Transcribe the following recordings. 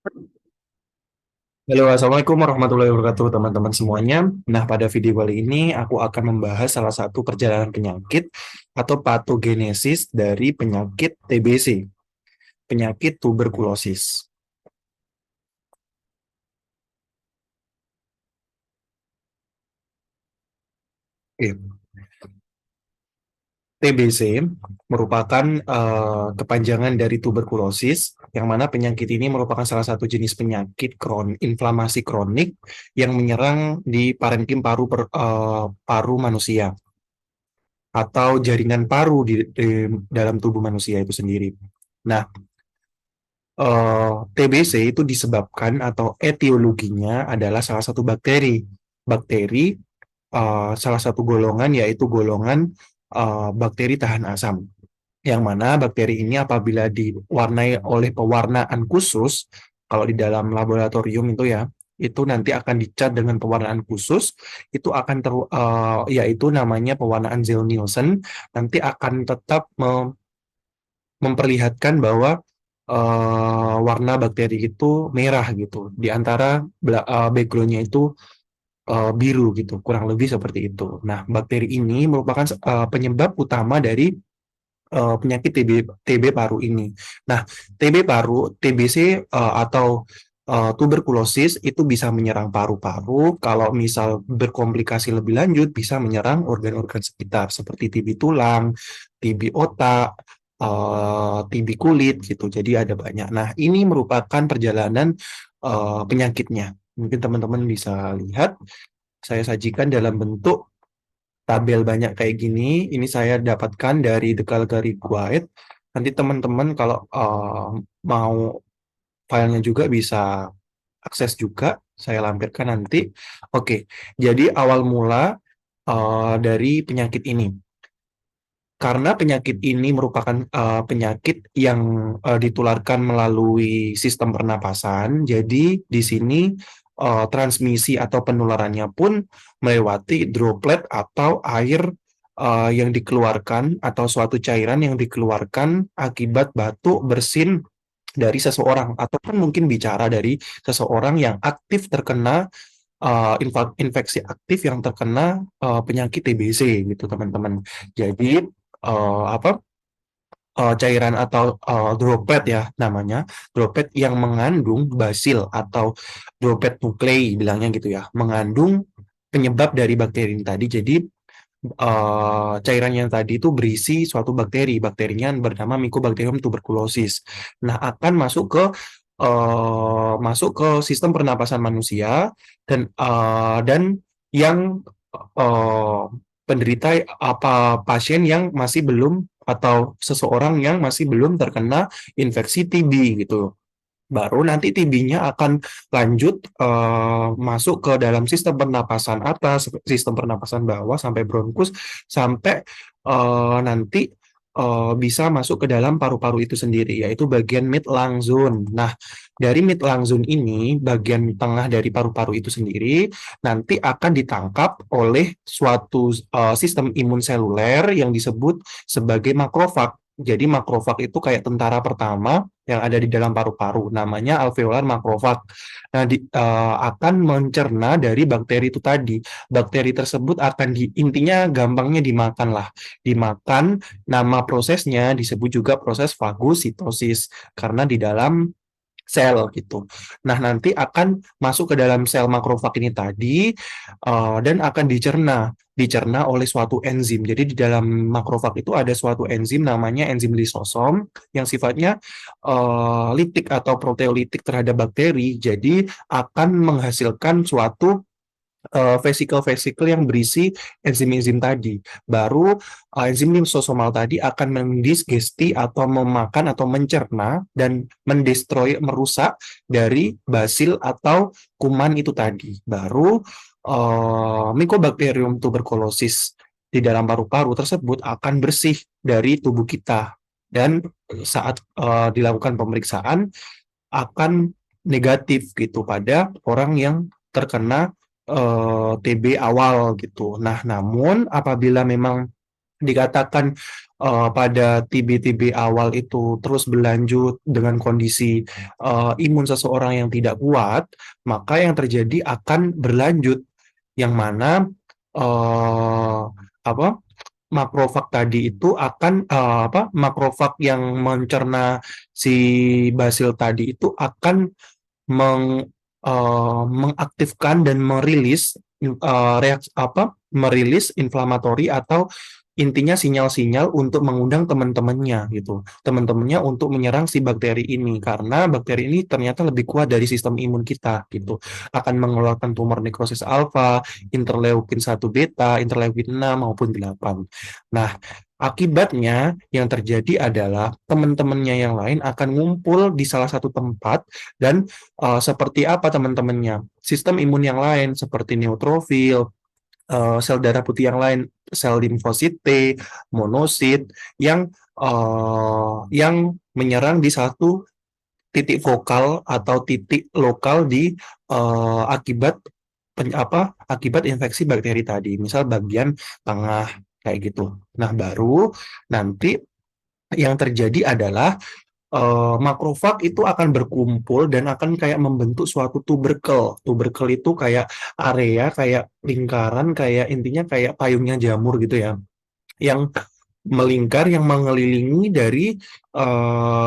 Halo, Assalamualaikum warahmatullahi wabarakatuh, teman-teman semuanya. Nah, pada video kali ini aku akan membahas salah satu perjalanan penyakit atau patogenesis dari penyakit TBC, penyakit tuberkulosis. Oke. TBC merupakan kepanjangan dari tuberkulosis, yang mana penyakit ini merupakan salah satu jenis penyakit inflamasi kronik yang menyerang di parenkim paru manusia atau jaringan paru di dalam tubuh manusia itu sendiri. Nah, TBC itu disebabkan atau etiologinya adalah salah satu bakteri. Bakteri salah satu golongan yaitu golongan bakteri tahan asam. Yang mana bakteri ini apabila diwarnai oleh pewarnaan khusus, kalau di dalam laboratorium itu ya, itu nanti akan dicat dengan pewarnaan khusus, itu akan yaitu namanya pewarnaan Zell-Nielsen, nanti akan tetap memperlihatkan bahwa warna bakteri itu merah gitu, di antara backgroundnya itu biru gitu, kurang lebih seperti itu. Nah, bakteri ini merupakan penyebab utama dari penyakit TB paru ini. Nah, TB paru, TBC atau tuberkulosis itu bisa menyerang paru-paru. Kalau misal berkomplikasi lebih lanjut, bisa menyerang organ-organ sekitar seperti TB tulang, TB otak, TB kulit gitu. Jadi ada banyak. Nah, ini merupakan perjalanan penyakitnya. Mungkin teman-teman bisa lihat, saya sajikan dalam bentuk tabel banyak kayak gini. Ini saya dapatkan dari The Calgary Guide. Nanti teman-teman kalau mau filenya juga bisa akses juga. Saya lampirkan nanti. Oke, jadi awal mula dari penyakit ini. Karena penyakit ini merupakan penyakit yang ditularkan melalui sistem pernapasan, jadi di sini transmisi atau penularannya pun melewati droplet atau air yang dikeluarkan atau suatu cairan yang dikeluarkan akibat batuk, bersin dari seseorang ataupun mungkin bicara dari seseorang yang aktif terkena infeksi aktif yang terkena penyakit TBC gitu teman-teman. Jadi apa cairan atau droplet ya namanya, droplet yang mengandung basil atau droplet nuklei bilangnya gitu ya, mengandung penyebab dari bakteri ini tadi. Jadi cairan yang tadi itu berisi suatu bakteri, bakterinya bernama Mycobacterium tuberculosis. Nah, akan masuk ke sistem pernapasan manusia dan yang uh, penderita apa pasien yang masih belum atau seseorang yang masih belum terkena infeksi TB gitu. Baru nanti TB-nya akan lanjut masuk ke dalam sistem pernapasan atas, sistem pernapasan bawah sampai bronkus, sampai nanti bisa masuk ke dalam paru-paru itu sendiri, yaitu bagian mid lung zone. Nah, dari mid lung zone ini, bagian tengah dari paru-paru itu sendiri, nanti akan ditangkap oleh suatu sistem imun seluler yang disebut sebagai makrofag. Jadi makrofag itu kayak tentara pertama yang ada di dalam paru-paru, namanya alveolar makrofag. Nah, akan mencerna dari bakteri itu tadi. Bakteri tersebut akan intinya gampangnya dimakan lah. Dimakan, nama prosesnya disebut juga proses fagositosis karena di dalam sel gitu. Nah, nanti akan masuk ke dalam sel makrofag ini tadi dan akan dicerna oleh suatu enzim. Jadi di dalam makrofag itu ada suatu enzim namanya enzim lisosom yang sifatnya litik atau proteolitik terhadap bakteri. Jadi akan menghasilkan suatu vesikel-vesikel yang berisi enzim-enzim tadi. Baru enzim lisosomal tadi akan mendigesti atau memakan atau mencerna dan merusak dari basil atau kuman itu tadi. Baru Mycobacterium tuberculosis di dalam paru-paru tersebut akan bersih dari tubuh kita. Dan saat dilakukan pemeriksaan akan negatif gitu pada orang yang terkena TB awal gitu. Nah, namun apabila memang dikatakan pada TB-TB awal itu terus berlanjut dengan kondisi imun seseorang yang tidak kuat, maka yang terjadi akan berlanjut, yang mana eh, apa makrofag tadi itu akan makrofag yang mencerna si basil tadi itu akan mengaktifkan dan merilis reaksi merilis inflamatori atau intinya sinyal-sinyal untuk mengundang teman-temannya gitu. Teman-temannya untuk menyerang si bakteri ini karena bakteri ini ternyata lebih kuat dari sistem imun kita gitu. Akan mengeluarkan tumor nekrosis alfa, interleukin 1 beta, interleukin 6 maupun 8. Nah, akibatnya yang terjadi adalah teman-temannya yang lain akan ngumpul di salah satu tempat dan seperti apa teman-temannya? Sistem imun yang lain seperti neutrofil, sel darah putih yang lain, sel limfosit T, monosit yang menyerang di satu titik vokal atau titik lokal di akibat akibat infeksi bakteri tadi, misal bagian tengah kayak gitu. Nah, baru nanti yang terjadi adalah makrofag itu akan berkumpul dan akan kayak membentuk suatu tuberkel. Tuberkel itu kayak area, kayak lingkaran, kayak intinya kayak payungnya jamur gitu ya, yang melingkar, yang mengelilingi dari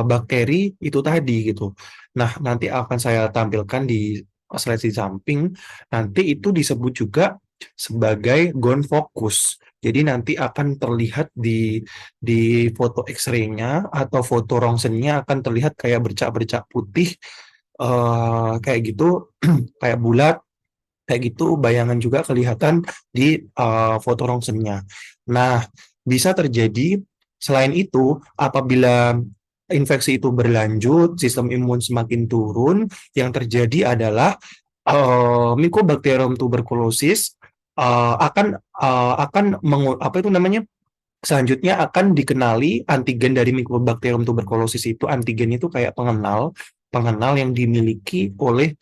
bakteri itu tadi gitu. Nah, nanti akan saya tampilkan di slide di samping. Nanti itu disebut juga sebagai gonfokus. Jadi nanti akan terlihat di foto X-ray-nya atau foto rongsennya akan terlihat kayak bercak-bercak putih kayak gitu, kayak bulat kayak gitu. Bayangan juga kelihatan di foto rongsennya. Nah, bisa terjadi selain itu apabila infeksi itu berlanjut, sistem imun semakin turun, yang terjadi adalah Mycobacterium tuberculosis akan apa itu namanya? Selanjutnya akan dikenali antigen dari Mycobacterium tuberculosis itu. Antigen itu kayak pengenal, pengenal yang dimiliki oleh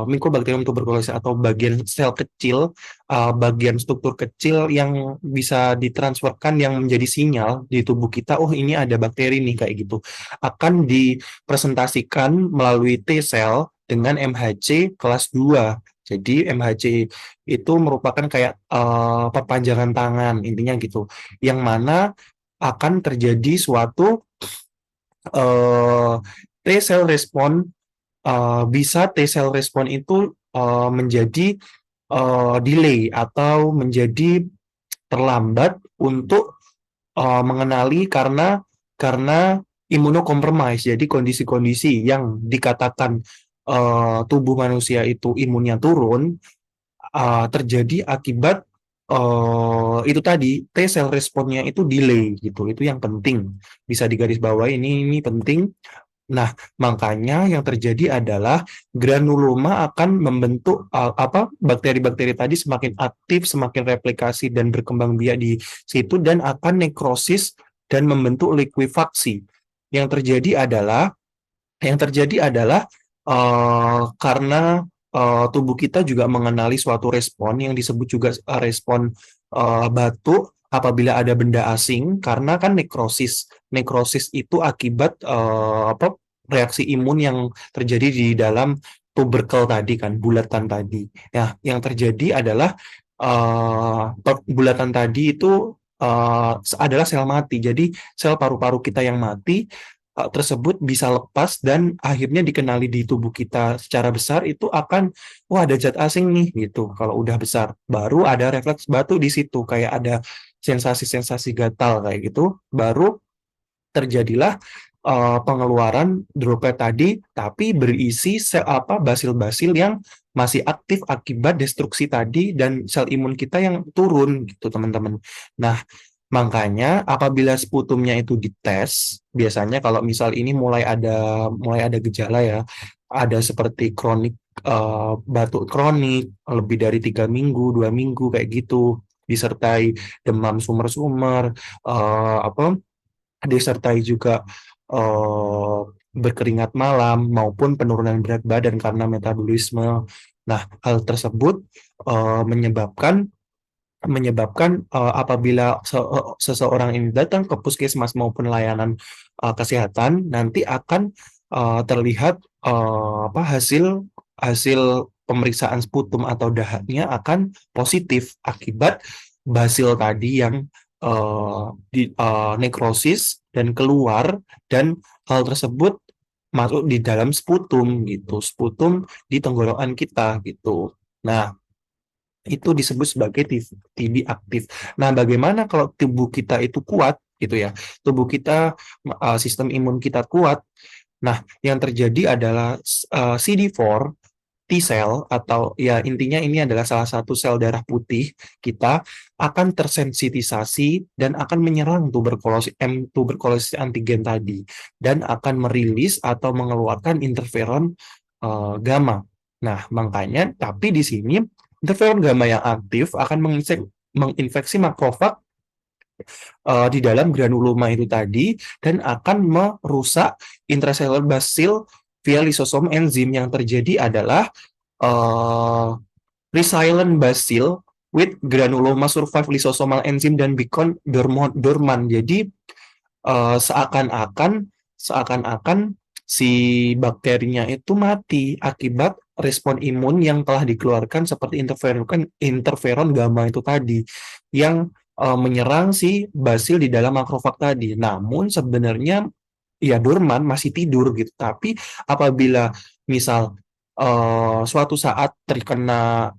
Mycobacterium tuberculosis atau bagian sel kecil, bagian struktur kecil yang bisa ditransferkan yang menjadi sinyal di tubuh kita, oh ini ada bakteri nih kayak gitu. Akan dipresentasikan melalui T sel dengan MHC kelas 2. Jadi MHC itu merupakan kayak perpanjangan tangan, intinya gitu. Yang mana akan terjadi suatu uh, T cell respon, bisa T cell respon itu menjadi delay atau menjadi terlambat untuk mengenali karena imunokompromis. Jadi kondisi-kondisi yang dikatakan tubuh manusia itu imunnya turun terjadi akibat itu tadi T cell responnya itu delay gitu. Itu yang penting bisa digarisbawahi, ini penting. Nah, makanya yang terjadi adalah granuloma akan membentuk bakteri-bakteri tadi semakin aktif, semakin replikasi dan berkembang biak di situ dan akan nekrosis dan membentuk likuifaksi. Yang terjadi adalah karena tubuh kita juga mengenali suatu respon yang disebut juga respon batuk apabila ada benda asing, karena kan nekrosis. Nekrosis itu akibat reaksi imun yang terjadi di dalam tuberkel tadi kan, bulatan tadi. Nah, yang terjadi adalah bulatan tadi itu adalah sel mati. Jadi sel paru-paru kita yang mati tersebut bisa lepas dan akhirnya dikenali di tubuh kita secara besar itu akan, wah ada zat asing nih gitu. Kalau udah besar baru ada refleks batuk di situ, kayak ada sensasi-sensasi gatal kayak gitu, baru terjadilah pengeluaran droplet tadi, tapi berisi sel basil-basil yang masih aktif akibat destruksi tadi dan sel imun kita yang turun gitu teman-teman. Nah, makanya apabila sputumnya itu dites, biasanya kalau misal ini mulai ada gejala ya, ada seperti kronik, batuk kronik lebih dari 3 minggu, 2 minggu kayak gitu, disertai demam sumber-sumber, disertai juga eh, berkeringat malam maupun penurunan berat badan karena metabolisme. Nah, hal tersebut menyebabkan menyebabkan apabila seseorang ini datang ke puskesmas maupun layanan kesehatan, nanti akan terlihat apa hasil hasil pemeriksaan sputum atau dahaknya akan positif akibat basil tadi yang nekrosis dan keluar, dan hal tersebut masuk di dalam sputum gitu, sputum di tenggorokan kita gitu. Nah, itu disebut sebagai TB aktif. Nah, bagaimana kalau tubuh kita itu kuat gitu ya? Tubuh kita, sistem imun kita kuat. Nah, yang terjadi adalah CD4 T cell, atau ya intinya ini adalah salah satu sel darah putih kita, akan tersensitisasi dan akan menyerang tuberkulosis antigen tadi, dan akan merilis atau mengeluarkan interferon gamma. Nah, makanya tapi di sini interferon gamma yang aktif akan menginfeksi makrofag di dalam granuloma itu tadi, dan akan merusak intracellular basil via lisosom enzim. Yang terjadi adalah uh, resilient basil with granuloma survive lysosomal enzim dan become dormant. Jadi seakan-akan si bakterinya itu mati akibat respon imun yang telah dikeluarkan seperti interferon gamma itu tadi, yang menyerang si basil di dalam makrofag tadi. Namun sebenarnya ya dorman, masih tidur gitu. Tapi apabila misal suatu saat terkena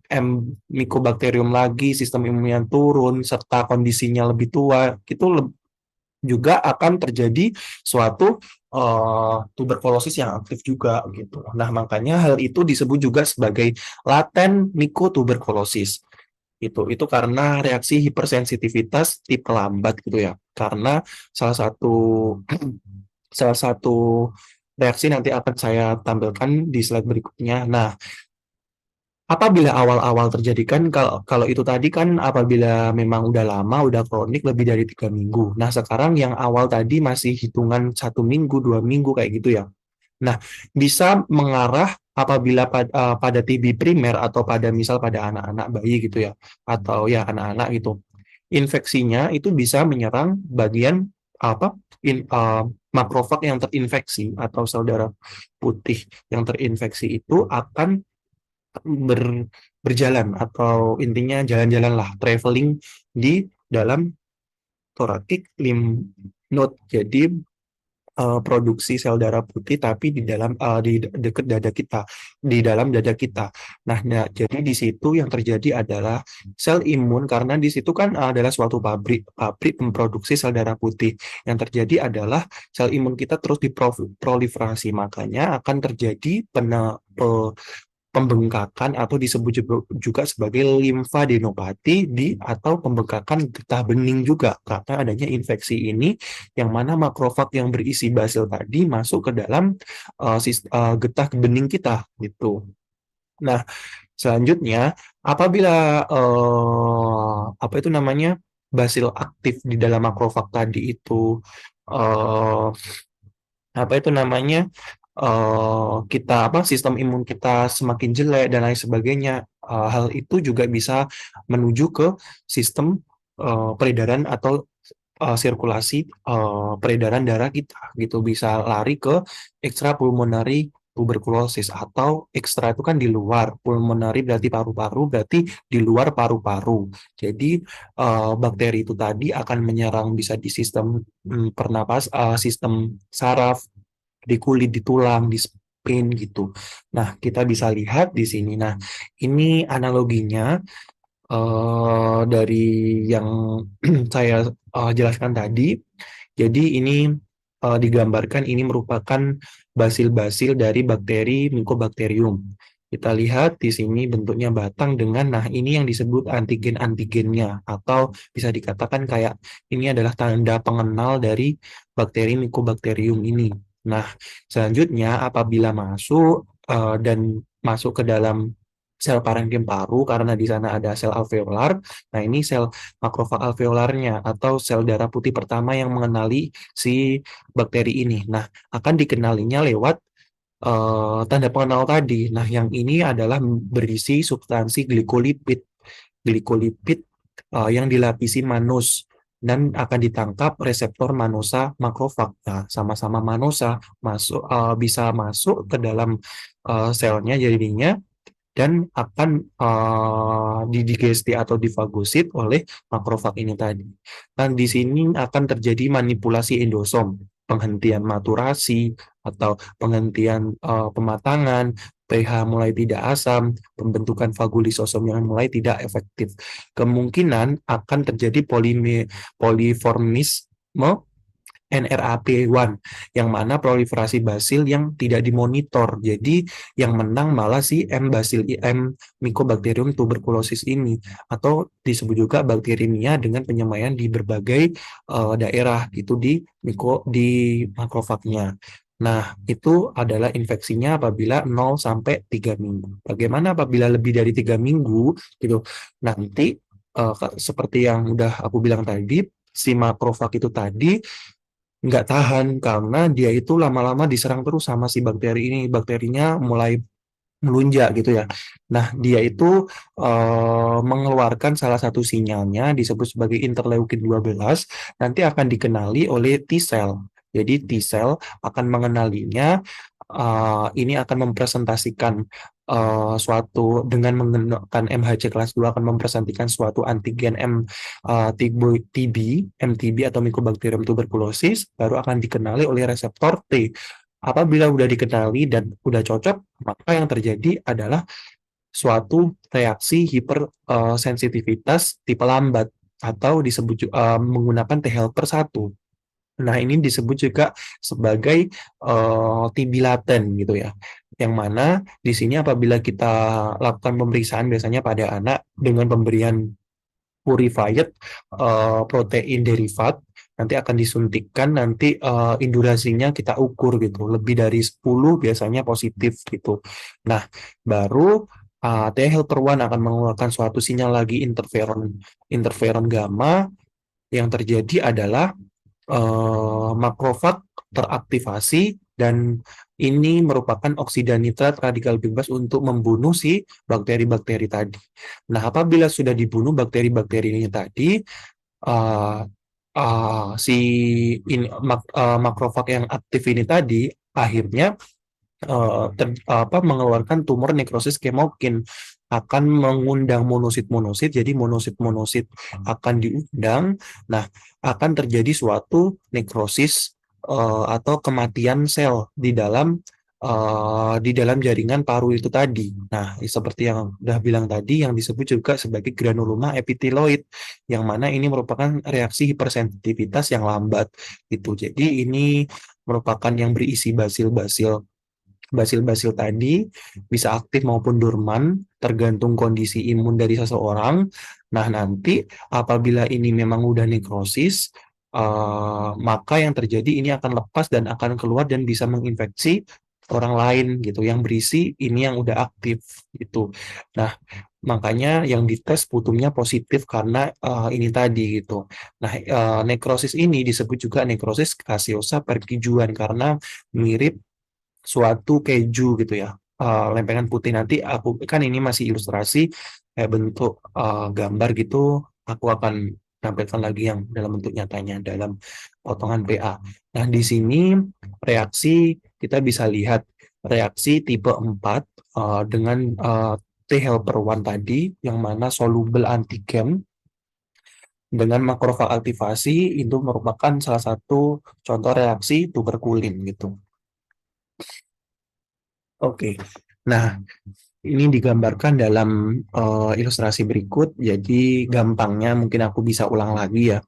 Mycobacterium lagi, sistem imunnya turun serta kondisinya lebih tua, itu juga akan terjadi suatu tuberkulosis yang aktif juga gitu. Nah, makanya hal itu disebut juga sebagai laten mycotuberculosis. Itu karena reaksi hipersensitivitas tipe lambat gitu ya. Karena salah satu salah satu reaksi nanti akan saya tampilkan di slide berikutnya. Nah, apabila awal-awal terjadi kan, kalau kalau itu tadi kan apabila memang udah lama, udah kronik lebih dari 3 minggu. Nah, sekarang yang awal tadi masih hitungan 1 minggu, 2 minggu kayak gitu ya. Nah, bisa mengarah apabila pada TB primer atau pada misal pada anak-anak bayi gitu ya, atau ya anak-anak gitu. Infeksinya itu bisa menyerang bagian apa makrofag yang terinfeksi, atau sel darah putih yang terinfeksi itu akan berjalan, atau intinya jalan-jalan lah, traveling di dalam thoracic lymph node. Jadi produksi sel darah putih tapi di dalam di dekat dada kita, di dalam dada kita. Nah, jadi di situ yang terjadi adalah sel imun, karena di situ kan adalah suatu pabrik pabrik memproduksi sel darah putih. Yang terjadi adalah sel imun kita terus diproliferasi, makanya akan terjadi pembengkakan, atau disebut juga sebagai limfadenopati atau pembengkakan getah bening juga, karena adanya infeksi ini, yang mana makrofag yang berisi basil tadi masuk ke dalam getah bening kita gitu. Nah, selanjutnya apabila apa itu namanya, basil aktif di dalam makrofag tadi itu eh, apa itu namanya, kita apa sistem imun kita semakin jelek dan lain sebagainya. Hal itu juga bisa menuju ke sistem peredaran atau sirkulasi peredaran darah kita gitu, bisa lari ke extrapulmonary tuberculosis, atau ekstra itu kan di luar, pulmonary berarti paru-paru, berarti di luar paru-paru. Jadi bakteri itu tadi akan menyerang bisa di sistem pernapas, sistem saraf, di kulit, di tulang, di spleen gitu. Nah, kita bisa lihat di sini. Nah, ini analoginya dari yang saya jelaskan tadi. Jadi ini digambarkan, ini merupakan basil-basil dari bakteri Mycobacterium. Kita lihat di sini bentuknya batang dengan, nah ini yang disebut antigen-antigennya, atau bisa dikatakan kayak ini adalah tanda pengenal dari bakteri Mycobacterium ini. Nah, selanjutnya apabila masuk dan masuk ke dalam sel parenkim paru, karena di sana ada sel alveolar. Nah, ini sel makrofag alveolarnya, atau sel darah putih pertama yang mengenali si bakteri ini. Nah, akan dikenalinya lewat tanda pengenal tadi. Nah, yang ini adalah berisi substansi glikolipid. Glikolipid yang dilapisi manus dan akan ditangkap reseptor manosa makrofag. Nah, sama-sama manosa bisa masuk ke dalam selnya jadinya dan akan didigesti atau difagosit oleh makrofag ini tadi. Dan di sini akan terjadi manipulasi endosom, penghentian maturasi atau penghentian pematangan, pH mulai tidak asam, pembentukan fagulisosom yang mulai tidak efektif. Kemungkinan akan terjadi poliformisme NRAP1 yang mana proliferasi basil yang tidak dimonitor. Jadi yang menang malah si M Mycobacterium tuberculosis ini atau disebut juga bakterimia dengan penyemaian di berbagai daerah gitu di makrofagnya. Nah, itu adalah infeksinya apabila 0 sampai 3 minggu. Bagaimana apabila lebih dari 3 minggu gitu? Nanti seperti yang udah aku bilang tadi, si makrofag itu tadi nggak tahan karena dia itu lama-lama diserang terus sama si bakteri ini. Bakterinya mulai melunjak gitu ya. Nah, dia itu mengeluarkan salah satu sinyalnya disebut sebagai interleukin 12 nanti akan dikenali oleh T cell. Jadi T cell akan mengenalinya ini akan mempresentasikan suatu dengan menggunakan MHC kelas 2 akan mempresentasikan suatu antigen TB, MTB atau Mycobacterium tuberculosis baru akan dikenali oleh reseptor T. Apabila sudah dikenali dan sudah cocok, maka yang terjadi adalah suatu reaksi hipersensitivitas tipe lambat atau disebut menggunakan T helper 1. Nah, ini disebut juga sebagai TB laten gitu ya. Yang mana di sini apabila kita lakukan pemeriksaan biasanya pada anak dengan pemberian purified protein derivat nanti akan disuntikkan nanti indurasinya kita ukur gitu lebih dari 10 biasanya positif gitu. Nah, baru T helper 1 akan mengeluarkan suatu sinyal lagi interferon interferon gamma yang terjadi adalah makrofag teraktivasi dan ini merupakan oksida nitrat radikal bebas untuk membunuh si bakteri-bakteri tadi. Nah, apabila sudah dibunuh bakteri-bakteri ini tadi, uh, si makrofag yang aktif ini tadi akhirnya mengeluarkan tumor nekrosis kemokin akan mengundang monosit-monosit, jadi monosit-monosit akan diundang, nah akan terjadi suatu nekrosis atau kematian sel di dalam jaringan paru itu tadi. Nah, seperti yang udah bilang tadi, yang disebut juga sebagai granuloma epiteloid, yang mana ini merupakan reaksi hipersensitivitas yang lambat, gitu. Jadi ini merupakan yang berisi basil-basil basil-basil tadi bisa aktif maupun dorman tergantung kondisi imun dari seseorang. Nah, nanti apabila ini memang udah nekrosis, maka yang terjadi ini akan lepas dan akan keluar dan bisa menginfeksi orang lain gitu yang berisi ini yang udah aktif gitu. Nah, makanya yang dites putumnya positif karena ini tadi gitu. Nah, nekrosis ini disebut juga nekrosis caseosa percijuan karena mirip suatu keju gitu ya. Lempengan putih nanti aku kan ini masih ilustrasi kayak bentuk gambar gitu. Aku akan tampilkan lagi yang dalam bentuk nyatanya dalam potongan PA. Nah, di sini reaksi kita bisa lihat reaksi tipe 4 dengan T helper 1 tadi yang mana soluble antigen dengan makrofag aktivasi itu merupakan salah satu contoh reaksi tuberkulin gitu. Oke. Nah, ini digambarkan dalam ilustrasi berikut. Jadi gampangnya mungkin aku bisa ulang lagi ya.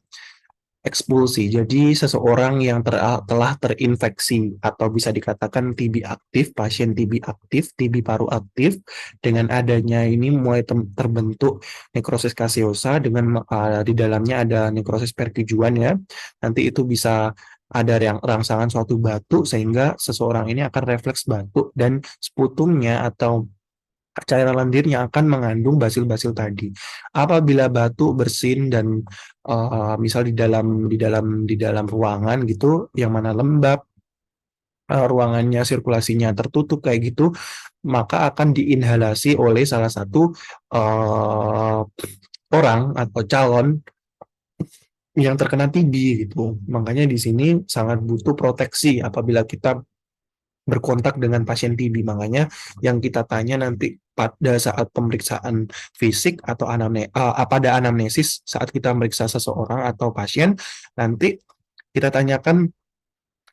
Ekspulsi. Jadi seseorang yang telah terinfeksi atau bisa dikatakan TB aktif, pasien TB aktif, TB paru aktif, dengan adanya ini mulai terbentuk nekrosis kaseosa dengan di dalamnya ada nekrosis pertujuan ya. Nanti itu bisa ada rangsangan suatu batu sehingga seseorang ini akan refleks batuk dan sputumnya atau cairan lendirnya akan mengandung basil-basil tadi. Apabila batuk bersin dan misal di dalam ruangan gitu yang mana lembab, ruangannya sirkulasinya tertutup kayak gitu, maka akan diinhalasi oleh salah satu uh, orang atau calon yang terkena TB gitu. Makanya di sini sangat butuh proteksi apabila kita berkontak dengan pasien TB. Makanya yang kita tanya nanti pada saat pemeriksaan fisik atau pada anamnesis saat kita meriksa seseorang atau pasien, nanti kita tanyakan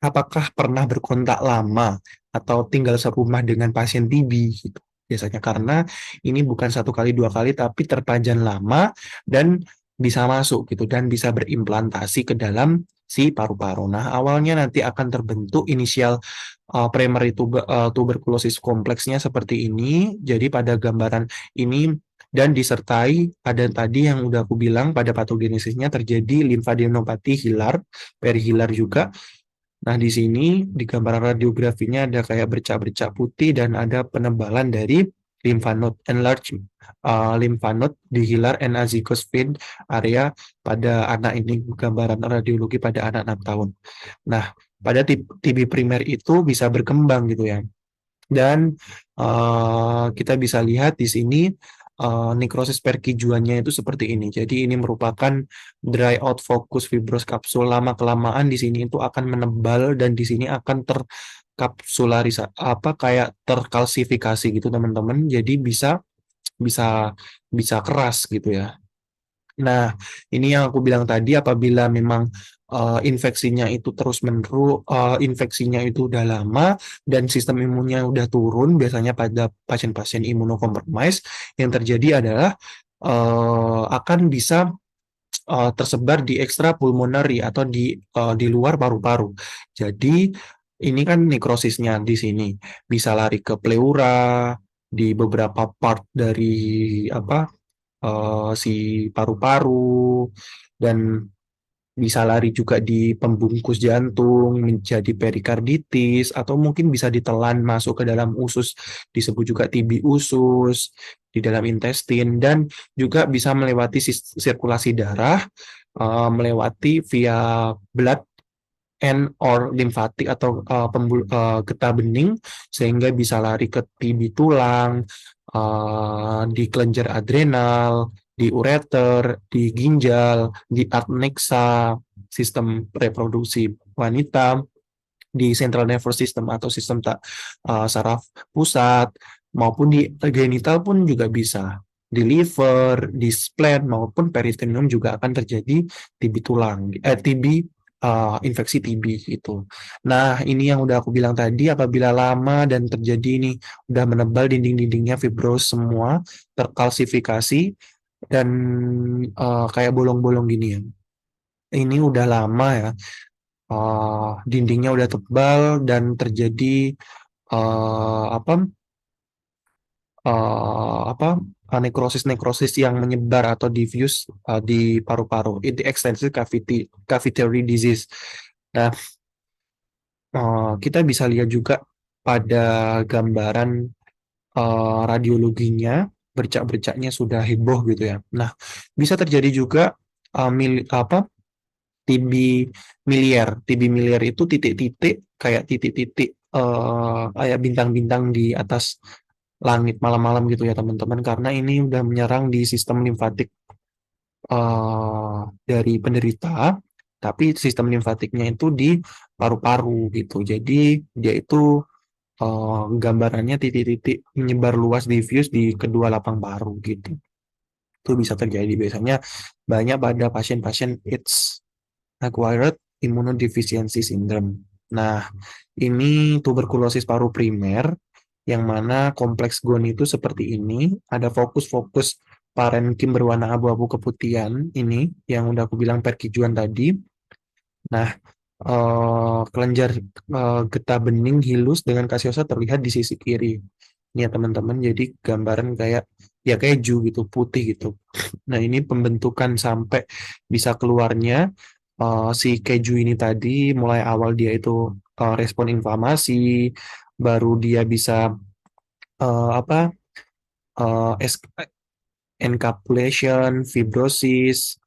apakah pernah berkontak lama atau tinggal serumah dengan pasien TB gitu. Biasanya karena ini bukan satu kali dua kali tapi terpajan lama dan bisa masuk gitu dan bisa berimplantasi ke dalam si paru-paru. Nah, awalnya nanti akan terbentuk inisial primary tuberkulosis kompleksnya seperti ini. Jadi pada gambaran ini dan disertai ada tadi yang udah aku bilang pada patogenesisnya terjadi limfadenopati hilar, perihilar juga. Nah, di sini di gambaran radiografinya ada kayak bercak-bercak putih dan ada penebalan dari lymph node enlarge lymph node di hilar and azygous vein area pada anak ini gambaran radiologi pada anak 6 tahun. Nah, pada TB primer itu bisa berkembang gitu ya. Dan kita bisa lihat di sini nekrosis perkijuannya itu seperti ini. Jadi ini merupakan dry out focus fibros kapsul lama-kelamaan di sini itu akan menebal dan di sini akan terkapsularisasi apa kayak terkalsifikasi gitu teman-teman. Jadi bisa bisa bisa keras gitu ya. Nah, ini yang aku bilang tadi apabila memang infeksinya itu terus-menerus, infeksinya itu udah lama dan sistem imunnya udah turun, biasanya pada pasien-pasien imunokompromis, yang terjadi adalah akan bisa tersebar di ekstrapulmonary atau di luar paru-paru. Jadi ini kan nekrosisnya di sini bisa lari ke pleura, di beberapa part dari apa si paru-paru dan bisa lari juga di pembungkus jantung menjadi perikarditis atau mungkin bisa ditelan masuk ke dalam usus disebut juga TB usus di dalam intestin dan juga bisa melewati sirkulasi darah melewati via blood and or limfatik atau getah bening sehingga bisa lari ke TB tulang, di kelenjar adrenal, di ureter, di ginjal, di adnexa, sistem reproduksi wanita, di central nervous system atau sistem saraf pusat, maupun di genital pun juga bisa. Di liver, di spleen maupun peritoneum juga akan terjadi TB tulang, TB infeksi TB gitu. Nah, ini yang udah aku bilang tadi, apabila lama dan terjadi ini udah menebal dinding-dindingnya fibros semua, terkalsifikasi dan kayak bolong-bolong gini ya. Ini udah lama ya, dindingnya udah tebal dan terjadi apa apa nekrosis-nekrosis yang menyebar atau diffuse di paru-paru. Itu extensive cavitary disease. Nah, kita bisa lihat juga pada gambaran radiologinya bercak-bercaknya sudah heboh gitu ya. Nah, bisa terjadi juga TB miliar. TB miliar itu titik-titik kayak titik-titik kayak bintang-bintang di atas langit malam-malam gitu ya teman-teman karena ini udah menyerang di sistem limfatik dari penderita tapi sistem limfatiknya itu di paru-paru gitu. Jadi dia itu gambarannya titik-titik menyebar luas diffuse di kedua lapang paru gitu. Itu bisa terjadi biasanya banyak pada pasien-pasien AIDS acquired immunodeficiency syndrome. Nah, ini tuberkulosis paru primer yang mana kompleks GON itu seperti ini, ada fokus-fokus parenkim berwarna abu-abu keputihan ini yang udah aku bilang perkijuan tadi. Nah, kelenjar getah bening hilus dengan kasiosa terlihat di sisi kiri. Ini ya teman-teman, jadi gambaran kayak ya keju gitu, putih gitu. Nah, ini pembentukan sampai bisa keluarnya si keju ini tadi mulai awal dia itu respon inflamasi, baru dia bisa apa encapsulation, fibrosis,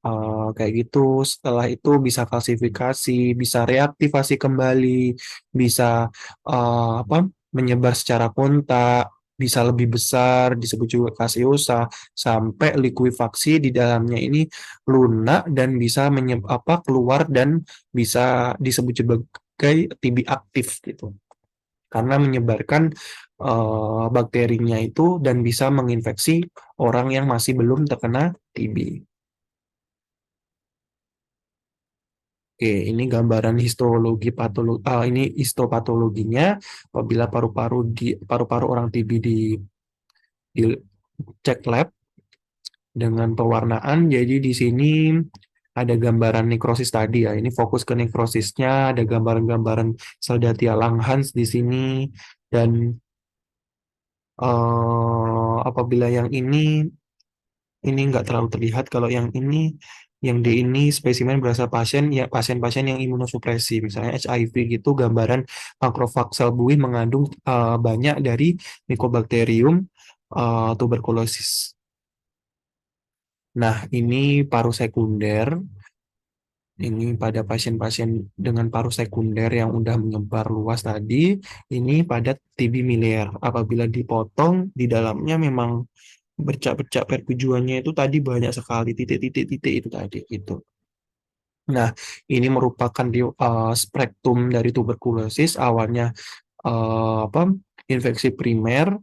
kayak gitu. Setelah itu bisa kalsifikasi, bisa reaktivasi kembali, bisa apa menyebar secara kontak. bisa lebih besar, disebut juga kaseosa, sampai likuifaksi di dalamnya ini lunak dan bisa keluar dan bisa disebut sebagai TB aktif gitu. Karena menyebarkan bakterinya itu dan bisa menginfeksi orang yang masih belum terkena TB. Oke, ini gambaran histologi patologi, ini histopatologinya apabila paru-paru orang TB di cek lab dengan pewarnaan. Jadi di sini ada gambaran nekrosis tadi ya. Ini fokus ke nekrosisnya, ada gambaran-gambaran Saldatia Langhans di sini dan apabila yang ini nggak terlalu terlihat kalau yang di ini spesimen berasal pasien-pasien yang imunosupresi, misalnya HIV gitu, gambaran makrofag sel buih mengandung banyak dari Mycobacterium tuberculosis. Nah, ini paru sekunder. Ini pada pasien-pasien dengan paru sekunder yang udah menyebar luas tadi, ini pada TB miliar. Apabila dipotong, di dalamnya memang bercak-bercak pertujuannya itu tadi banyak sekali titik-titik-titik itu tadi gitu. Nah, ini merupakan spektrum dari tuberkulosis awalnya apa infeksi primer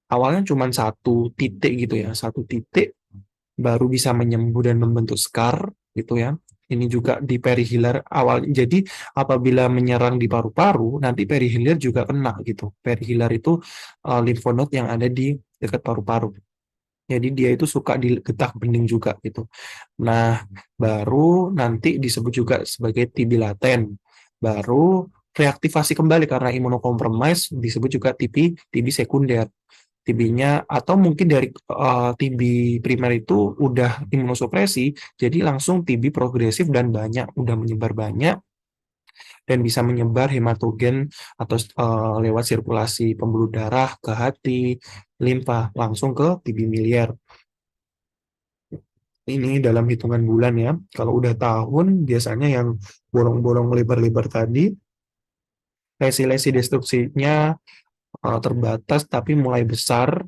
awalnya cuma satu titik gitu ya, satu titik baru bisa menyembuh dan membentuk scar gitu ya. Ini juga di perihilar awal. Jadi apabila menyerang di paru-paru, nanti perihilar juga kena gitu. Perihilar itu limfonod yang ada di dekat paru-paru. Jadi dia itu suka di getah bening juga gitu. Nah, baru nanti disebut juga sebagai TB laten. Baru reaktivasi kembali karena imunokompromis disebut juga TB sekunder. TB-nya atau mungkin dari TB primer itu udah imunosupresi, jadi langsung TB progresif dan banyak, udah menyebar banyak dan bisa menyebar hematogen atau lewat sirkulasi pembuluh darah ke hati, limfa langsung ke TB miliar. Ini dalam hitungan bulan ya. Kalau udah tahun biasanya yang bolong-bolong lebar-lebar tadi, lesi-lesi destruksinya terbatas tapi mulai besar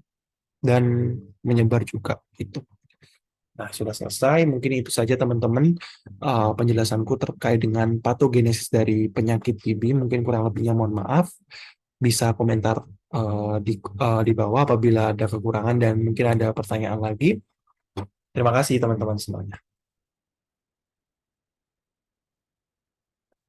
dan menyebar juga gitu. Nah, sudah selesai. Mungkin itu saja teman-teman penjelasanku terkait dengan patogenesis dari penyakit TB. Mungkin kurang lebihnya mohon maaf. Bisa komentar di bawah apabila ada kekurangan dan mungkin ada pertanyaan lagi. Terima kasih teman-teman semuanya.